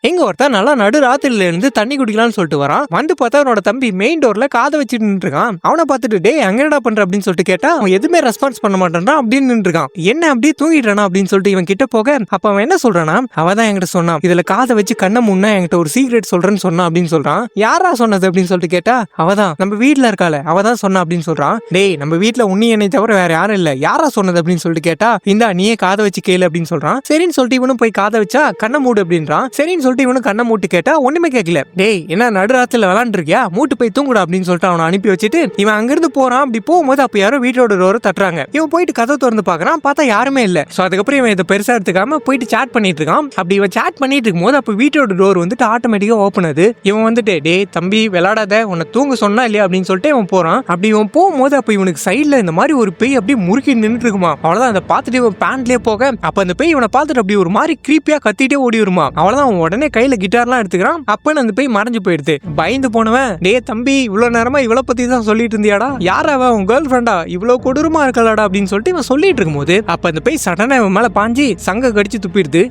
இங்க ஒருத்தன் நல்லா நடு ராத்திரில இருந்து தண்ணி குடிக்கலாம்னு சொல்லிட்டு வரான். வந்து பார்த்தா அவனோட தம்பி மெயின் டோர்ல காதை வச்சுட்டு நின்றுருக்கான். அவனை பார்த்துட்டு டே எங்கடா பண்ற அப்படின்னு சொல்லிட்டு கேட்டா அவன் எதுவுமே ரெஸ்பான்ஸ் பண்ண மாட்டான் அப்படின்னு நின்றுருக்கான். என்ன அப்படியே தூங்கிட்டானா அப்படின்னு சொல்லிட்டு இவன் கிட்ட போக அப்ப அவன் என்ன சொல்றானா, அவதான் என்கிட்ட சொன்னான் இதுல காதை வச்சு கண்ண முன்னா என்கிட்ட ஒரு சீக்ரெட் சொல்றேன்னு சொன்னான் அப்படின்னு சொல்றான். யாரா சொன்னது அப்படின்னு சொல்லிட்டு கேட்டா அவதான் நம்ம வீட்டுல இருக்காள அவதான் சொன்னா அப்படின்னு சொல்றான். டேய் நம்ம வீட்டுல உன்னி என்னை தவிர வேற யாரும் இல்ல, யாரா சொன்னது அப்படின்னு சொல்லிட்டு கேட்டா இந்தா நீயே காதை வச்சு கேளு அப்படின்னு சொல்றான். சரின்னு சொல்லிட்டு இவனும் போய் காதை வச்சா கண்ண மூடு அப்படின்றான். சரின்னு சொல்லிட்டு இவனும் கண்ணை மூட்டு கேட்டா ஒண்ணுமே கேட்கல. டேய் என்ன நடுராத்துல விளாண்டு இருக்கியா, மூட்டு போய் தூங்குடா அப்படின்னு சொல்லிட்டு அவனை அனுப்பி வச்சுட்டு இவன் அங்கிருந்து போறான். அப்படி போகும்போது அப்ப யாரோ வீட்டோட டோரை தட்டுறாங்க. இவன் போயிட்டு கதை திறந்து பாக்குறான், பார்த்தா யாருமே இல்ல. சோ அதுக்கப்புறம் இவன் இதை பெருசா எடுத்துக்காம போயிட்டு சாட் பண்ணிட்டு இருக்கான். அப்படி இவன் சாட் பண்ணிட்டு இருக்கும் போது அப்ப வீட்டோட டோர் வந்துட்டு ஆட்டோமேட்டிக்கா ஓப்பன் ஆகுது. இவன் வந்துட்டு டே தம்பி விளையாடாத உன்னை தூங்க சொன்னா இல்லையா அப்படின்னு சொல்லிட்டு இவன் போறான். அப்படி இவன் போகும்போது அப்ப இவனுக்கு சைட்ல இந்த மாதிரி ஒரு பேய் அப்படியே முறுக்கி நின்றுட்டு இருக்குமா. அவ்வளவுதான் அதை பார்த்துட்டு இவன் பேண்ட்லயே போக அப்ப அந்த பேய் இவனை பார்த்துட்டு அப்படி ஒரு மாதிரி கிரீப்பியா கத்திட்டே ஓடி வருமா. அவ்வளவுதான் அவன் உடனே கையில கிட்டார்லாம் எடுத்துக்கிறான். அப்பன்னு அந்த பேய் மறைஞ்சு போயிடுது. பயந்து போனவன் டே தம்பி இவ்வளவு நேரமா இவ்வளவு பத்தி தான் சொல்லிட்டு இருந்தியாடா, யாரா அவன் உன் கேர்ள் ஃப்ரெண்டா, இவ்வளவு கொடூரமா இருக்கலாடா அப்படின்னு சொல்லிட்டு இவன் சொல்லிட்டு இருக்கும்போது அப்ப அந்த பேய் சடனா இவன் மேல பாஞ்சி சங்க கடிச்சு துப்பிடுது.